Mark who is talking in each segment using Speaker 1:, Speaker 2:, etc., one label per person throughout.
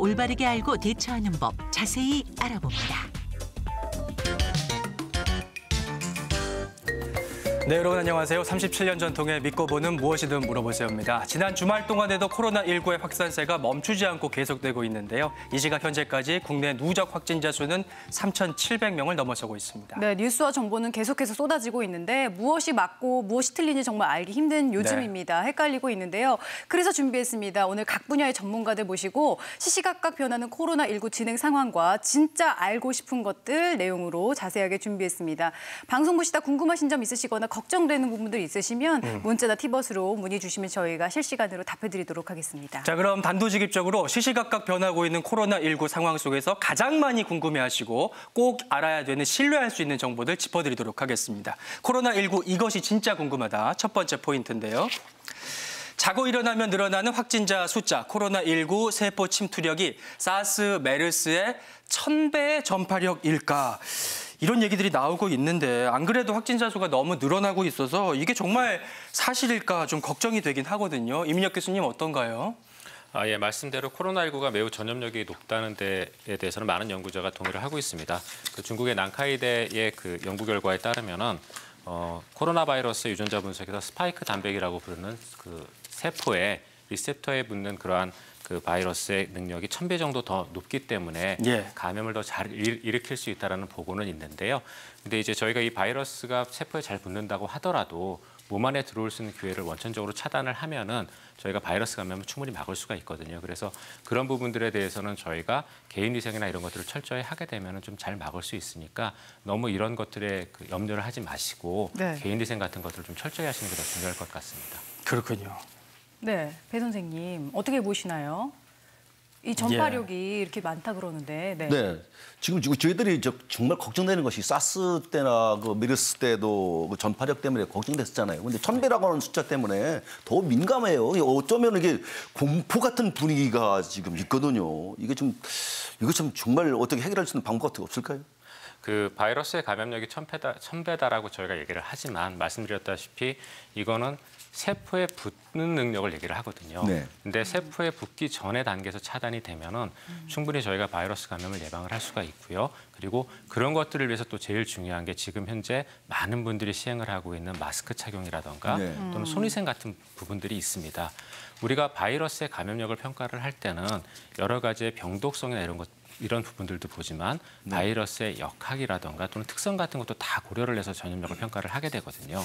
Speaker 1: 올바르게 알고 대처하는 법 자세히 알아봅니다.
Speaker 2: 네, 여러분 안녕하세요. 37년 전통의 믿고 보는 무엇이든 물어보세요입니다. 지난 주말 동안에도 코로나19의 확산세가 멈추지 않고 계속되고 있는데요. 이 시각 현재까지 국내 누적 확진자 수는 3,700명을 넘어서고 있습니다.
Speaker 3: 네, 뉴스와 정보는 계속해서 쏟아지고 있는데 무엇이 맞고 무엇이 틀린지 정말 알기 힘든 요즘입니다. 네. 헷갈리고 있는데요. 그래서 준비했습니다. 오늘 각 분야의 전문가들 모시고 시시각각 변하는 코로나19 진행 상황과 진짜 알고 싶은 것들 내용으로 자세하게 준비했습니다. 방송 보시다 궁금하신 점 있으시거나 걱정되는 부분들 있으시면 문자나 티벗으로 문의 주시면 저희가 실시간으로 답해드리도록 하겠습니다.
Speaker 2: 자, 그럼 단도직입적으로 시시각각 변하고 있는 코로나19 상황 속에서 가장 많이 궁금해하시고 꼭 알아야 되는 신뢰할 수 있는 정보들 짚어드리도록 하겠습니다. 코로나19 이것이 진짜 궁금하다. 첫 번째 포인트인데요. 자고 일어나면 늘어나는 확진자 숫자, 코로나19 세포 침투력이 사스, 메르스의 1000배의 전파력일까? 이런 얘기들이 나오고 있는데 안 그래도 확진자 수가 너무 늘어나고 있어서 이게 정말 사실일까 좀 걱정이 되긴 하거든요. 이민혁 교수님 어떤가요?
Speaker 4: 예, 말씀대로 코로나19가 매우 전염력이 높다는 데에 대해서는 많은 연구자가 동의를 하고 있습니다. 중국의 난카이대의 연구 결과에 따르면은 코로나 바이러스 유전자 분석에서 스파이크 단백이라고 부르는 세포의 리셉터에 붙는 그러한 바이러스의 능력이 1000배 정도 더 높기 때문에 감염을 더 잘 일으킬 수 있다는 보고는 있는데요. 근데 이제 저희가 이 바이러스가 세포에 잘 붙는다고 하더라도 몸 안에 들어올 수 있는 기회를 원천적으로 차단을 하면은 저희가 바이러스 감염을 충분히 막을 수가 있거든요. 그래서 그런 부분들에 대해서는 저희가 개인위생이나 이런 것들을 철저히 하게 되면은 좀 잘 막을 수 있으니까 너무 이런 것들에 염려를 하지 마시고 개인위생 같은 것들을 좀 철저히 하시는 게 더 중요할 것 같습니다.
Speaker 2: 그렇군요.
Speaker 3: 네, 배 선생님 어떻게 보시나요? 이 전파력이 이렇게 많다 그러는데.
Speaker 5: 네, 지금 저희들이 정말 걱정되는 것이 사스 때나 메르스 때도 전파력 때문에 걱정됐었잖아요. 근데 1000배라고 하는 숫자 때문에 더 민감해요. 어쩌면 이게 공포 같은 분위기가 지금 있거든요. 이거 참 정말 어떻게 해결할 수 있는 방법 같은 거 없을까요?
Speaker 4: 바이러스의 감염력이 1000배다라고 저희가 얘기를 하지만 말씀드렸다시피 이거는 세포에 붙는 능력을 얘기를 하거든요. 근데 세포에 붙기 전의 단계에서 차단이 되면은 충분히 저희가 바이러스 감염을 예방을 할 수가 있고요. 그리고 그런 것들을 위해서 또 제일 중요한 게 지금 현재 많은 분들이 시행을 하고 있는 마스크 착용이라던가 또는 손위생 같은 부분들이 있습니다. 우리가 바이러스의 감염력을 평가를 할 때는 여러 가지의 병독성이나 이런 부분들도 보지만 바이러스의 역학이라던가 또는 특성 같은 것도 다 고려를 해서 전염력을 평가를 하게 되거든요.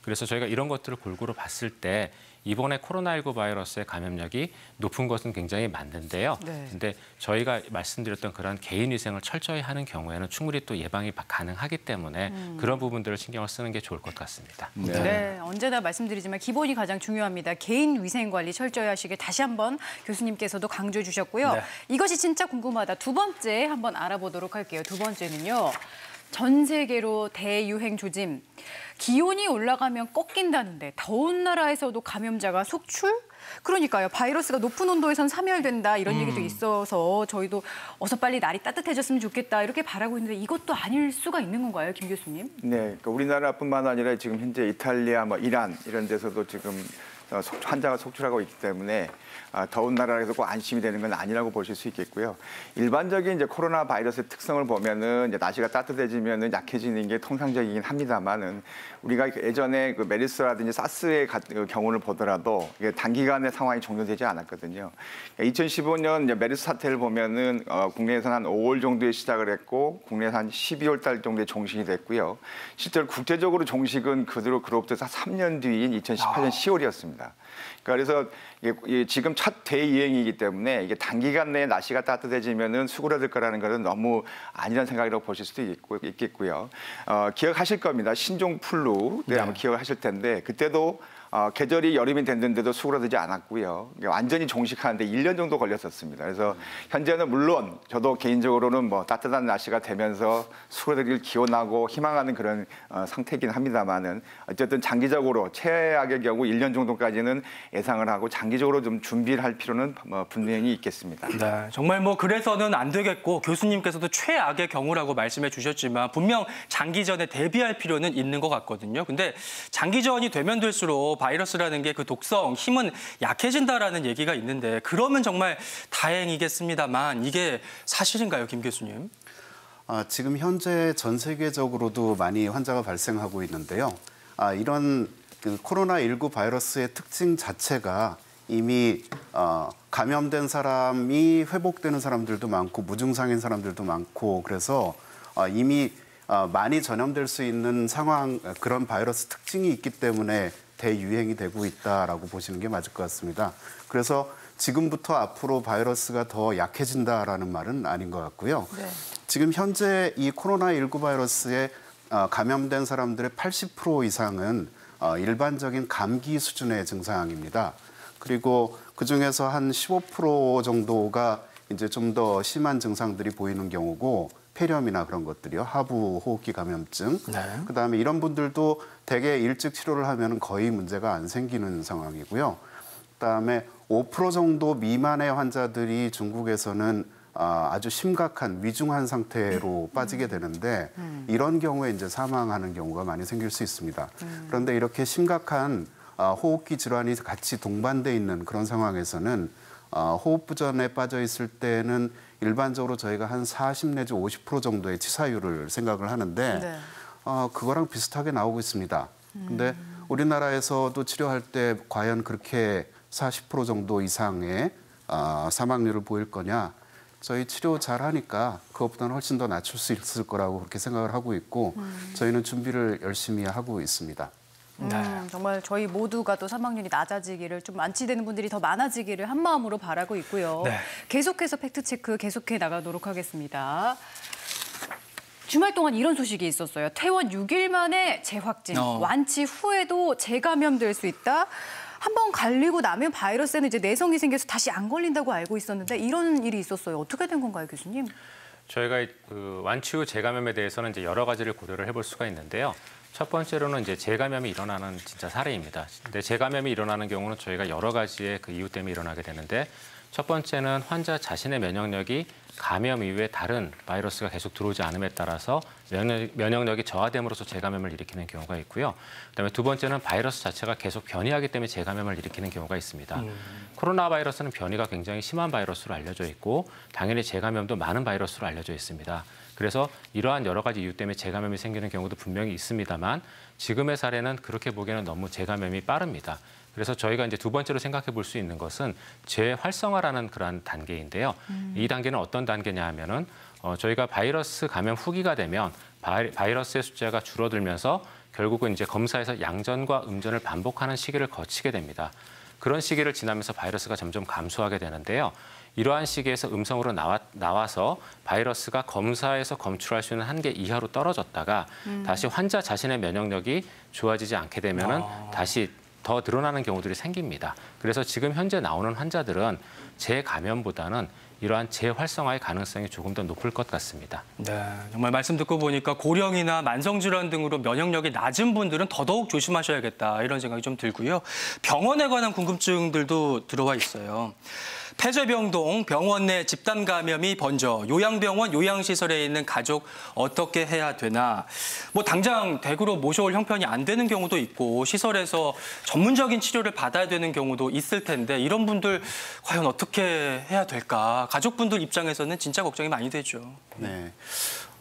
Speaker 4: 그래서 저희가 이런 것들을 골고루 봤을 때 이번에 코로나19 바이러스의 감염력이 높은 것은 굉장히 맞는데요. 근데 저희가 말씀드렸던 그런 개인위생을 철저히 하는 경우에는 충분히 또 예방이 가능하기 때문에 그런 부분들을 신경을 쓰는 게 좋을 것 같습니다.
Speaker 3: 네, 언제나 말씀드리지만 기본이 가장 중요합니다. 개인위생 관리 철저히 하시길 다시 한번 교수님께서도 강조해 주셨고요. 이것이 진짜 궁금하다. 두 번째 한번 알아보도록 할게요. 두 번째는요. 전 세계로 대유행 조짐. 기온이 올라가면 꺾인다는데 더운 나라에서도 감염자가 속출? 그러니까요. 바이러스가 높은 온도에선 사멸된다 이런 얘기도 있어서 저희도 어서 빨리 날이 따뜻해졌으면 좋겠다 이렇게 바라고 있는데 이것도 아닐 수가 있는 건가요, 김 교수님?
Speaker 6: 네, 그러니까 우리나라뿐만 아니라 지금 현재 이탈리아, 이란 이런 데서도 지금 환자가 속출하고 있기 때문에 더운 나라에서 꼭 안심이 되는 건 아니라고 보실 수 있겠고요. 일반적인 이제 코로나 바이러스의 특성을 보면은 이제 날씨가 따뜻해지면은 약해지는 게 통상적이긴 합니다만은 우리가 예전에 메르스라든지 사스의 경우를 보더라도 이게 단기간에 상황이 종료되지 않았거든요. 2015년 이제 메르스 사태를 보면은 국내에서는 한 5월 정도에 시작을 했고 국내에서 한 12월 달 정도에 종식이 됐고요. 실제로 국제적으로 종식은 그로부터 3년 뒤인 2018년 10월이었습니다. 그래서 지금 첫 대유행이기 때문에 이게 단기간 내에 날씨가 따뜻해지면은 수그러들 거라는 것은 너무 아니라는 생각이라고 보실 수도 있겠고요. 기억하실 겁니다. 신종 플루 때 아마 기억하실 텐데 그때도 계절이 여름이 됐는데도 수그러들지 않았고요. 완전히 종식하는데 1년 정도 걸렸었습니다. 그래서 현재는 물론 저도 개인적으로는 따뜻한 날씨가 되면서 수그러들기를 기원하고 희망하는 그런 상태이긴 합니다만은 어쨌든 장기적으로 최악의 경우 1년 정도까지는 예상을 하고 장기적으로 좀 준비를 할 필요는 분명히 있겠습니다.
Speaker 2: 네, 정말 그래서는 안 되겠고 교수님께서도 최악의 경우라고 말씀해 주셨지만 분명 장기전에 대비할 필요는 있는 것 같거든요. 근데 장기전이 되면 될수록 바이러스라는 게 그 독성, 힘은 약해진다라는 얘기가 있는데 그러면 정말 다행이겠습니다만 이게 사실인가요, 김 교수님?
Speaker 7: 지금 현재 전 세계적으로도 많이 환자가 발생하고 있는데요. 이런 그 코로나19 바이러스의 특징 자체가 이미 감염된 사람이 회복되는 사람들도 많고 무증상인 사람들도 많고 그래서 이미 많이 전염될 수 있는 상황, 그런 바이러스 특징이 있기 때문에 대유행이 되고 있다라고 보시는 게 맞을 것 같습니다. 그래서 지금부터 앞으로 바이러스가 더 약해진다라는 말은 아닌 것 같고요. 네. 지금 현재 이 코로나19 바이러스에 감염된 사람들의 80% 이상은 일반적인 감기 수준의 증상입니다. 그리고 그중에서 한 15% 정도가 이제 좀 더 심한 증상들이 보이는 경우고 폐렴이나 그런 것들이요. 하부 호흡기 감염증. 네. 그다음에 이런 분들도 대개 일찍 치료를 하면 거의 문제가 안 생기는 상황이고요. 그다음에 5% 정도 미만의 환자들이 중국에서는 아주 심각한 위중한 상태로 빠지게 되는데 이런 경우에 이제 사망하는 경우가 많이 생길 수 있습니다. 그런데 이렇게 심각한 호흡기 질환이 같이 동반돼 있는 그런 상황에서는 호흡부전에 빠져 있을 때는 일반적으로 저희가 한 40 내지 50% 정도의 치사율을 생각을 하는데 네. 그거랑 비슷하게 나오고 있습니다. 근데 우리나라에서도 치료할 때 과연 그렇게 40% 정도 이상의 사망률을 보일 거냐? 저희 치료 잘하니까 그것보다는 훨씬 더 낮출 수 있을 거라고 그렇게 생각을 하고 있고 저희는 준비를 열심히 하고 있습니다.
Speaker 3: 정말 저희 모두가 또 사망률이 낮아지기를, 좀 완치되는 분들이 더 많아지기를 한 마음으로 바라고 있고요. 네. 계속해서 팩트체크 계속해 나가도록 하겠습니다. 주말 동안 이런 소식이 있었어요. 퇴원 6일 만에 재확진, 완치 후에도 재감염될 수 있다. 한번 갈리고 나면 바이러스에는 이제 내성이 생겨서 다시 안 걸린다고 알고 있었는데 이런 일이 있었어요. 어떻게 된 건가요, 교수님?
Speaker 4: 저희가 그 완치 후 재감염에 대해서는 이제 여러 가지를 고려를 해볼 수가 있는데요. 첫 번째로는 이제 재감염이 일어나는 진짜 사례입니다. 근데 재감염이 일어나는 경우는 저희가 여러 가지의 그 이유 때문에 일어나게 되는데 첫 번째는 환자 자신의 면역력이 감염 이후에 다른 바이러스가 계속 들어오지 않음에 따라서 면역력이 저하됨으로써 재감염을 일으키는 경우가 있고요. 그다음에 두 번째는 바이러스 자체가 계속 변이하기 때문에 재감염을 일으키는 경우가 있습니다. 코로나 바이러스는 변이가 굉장히 심한 바이러스로 알려져 있고 당연히 재감염도 많은 바이러스로 알려져 있습니다. 그래서 이러한 여러 가지 이유 때문에 재감염이 생기는 경우도 분명히 있습니다만 지금의 사례는 그렇게 보기에는 너무 재감염이 빠릅니다. 그래서 저희가 이제 두 번째로 생각해 볼 수 있는 것은 재활성화라는 그러한 단계인데요. 이 단계는 어떤 단계냐 하면은 저희가 바이러스 감염 후기가 되면 바이러스의 숫자가 줄어들면서 결국은 이제 검사에서 양전과 음전을 반복하는 시기를 거치게 됩니다. 그런 시기를 지나면서 바이러스가 점점 감소하게 되는데요. 이러한 시기에서 음성으로 나와서 바이러스가 검사에서 검출할 수 있는 한계 이하로 떨어졌다가 다시 환자 자신의 면역력이 좋아지지 않게 되면은 다시 더 드러나는 경우들이 생깁니다. 그래서 지금 현재 나오는 환자들은 재감염보다는 이러한 재활성화의 가능성이 조금 더 높을 것 같습니다.
Speaker 2: 네, 정말 말씀 듣고 보니까 고령이나 만성질환 등으로 면역력이 낮은 분들은 더더욱 조심하셔야겠다 이런 생각이 좀 들고요. 병원에 관한 궁금증들도 들어와 있어요. 폐쇄병동, 병원 내 집단 감염이 번져 요양병원, 요양시설에 있는 가족 어떻게 해야 되나. 뭐 당장 댁으로 모셔올 형편이 안 되는 경우도 있고 시설에서 전문적인 치료를 받아야 되는 경우도 있을 텐데 이런 분들 과연 어떻게 해야 될까. 가족분들 입장에서는 진짜 걱정이 많이 되죠.
Speaker 7: 네.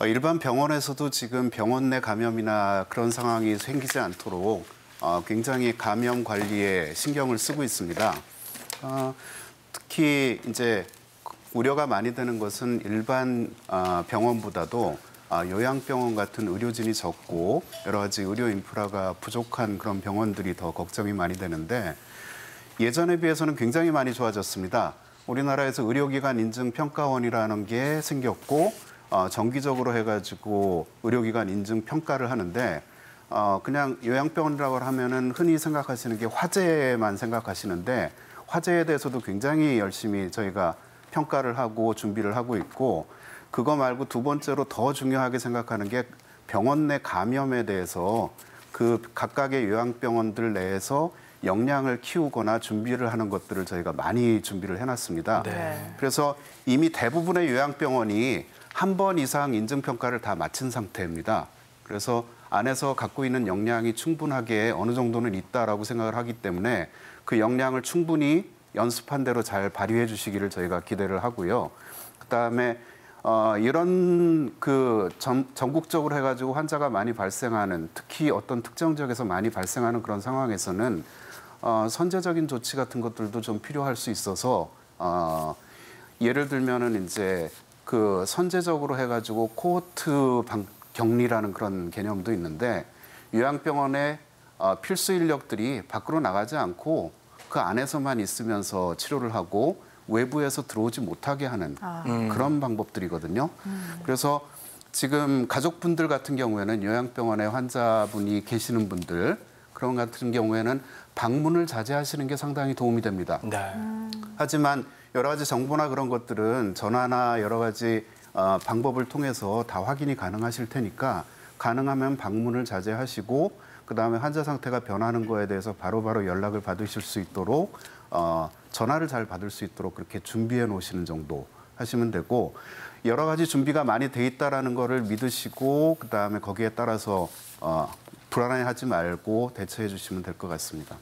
Speaker 7: 일반 병원에서도 지금 병원 내 감염이나 그런 상황이 생기지 않도록 굉장히 감염 관리에 신경을 쓰고 있습니다. 특히 이제 우려가 많이 되는 것은 일반 병원보다도 요양병원 같은 의료진이 적고 여러 가지 의료 인프라가 부족한 그런 병원들이 더 걱정이 많이 되는데 예전에 비해서는 굉장히 많이 좋아졌습니다. 우리나라에서 의료기관 인증평가원이라는 게 생겼고 정기적으로 해가지고 의료기관 인증평가를 하는데 그냥 요양병원이라고 하면은 흔히 생각하시는 게 화재만 생각하시는데 화재에 대해서도 굉장히 열심히 저희가 평가를 하고 준비를 하고 있고 그거 말고 두 번째로 더 중요하게 생각하는 게 병원 내 감염에 대해서 그 각각의 요양병원들 내에서 역량을 키우거나 준비를 하는 것들을 저희가 많이 준비를 해놨습니다. 네. 그래서 이미 대부분의 요양병원이 한 번 이상 인증평가를 다 마친 상태입니다. 그래서 안에서 갖고 있는 역량이 충분하게 어느 정도는 있다라고 생각을 하기 때문에 그 역량을 충분히 연습한 대로 잘 발휘해 주시기를 저희가 기대를 하고요. 그다음에 이런 전국적으로 해가지고 환자가 많이 발생하는, 특히 어떤 특정 지역에서 많이 발생하는 그런 상황에서는 선제적인 조치 같은 것들도 좀 필요할 수 있어서 예를 들면은 이제 그 선제적으로 해가지고 코호트 격리라는 그런 개념도 있는데, 요양병원의 필수 인력들이 밖으로 나가지 않고 그 안에서만 있으면서 치료를 하고 외부에서 들어오지 못하게 하는 그런 방법들이거든요. 그래서 지금 가족분들 같은 경우에는 요양병원에 환자분이 계시는 분들 그런 같은 경우에는 방문을 자제하시는 게 상당히 도움이 됩니다.
Speaker 2: 네.
Speaker 7: 하지만 여러 가지 정보나 그런 것들은 전화나 여러 가지 방법을 통해서 다 확인이 가능하실 테니까 가능하면 방문을 자제하시고 그다음에 환자 상태가 변하는 거에 대해서 바로바로 연락을 받으실 수 있도록 전화를 잘 받을 수 있도록 그렇게 준비해 놓으시는 정도 하시면 되고, 여러 가지 준비가 많이 돼 있다라는 거를 믿으시고 그다음에 거기에 따라서 불안해하지 말고 대처해 주시면 될 것 같습니다.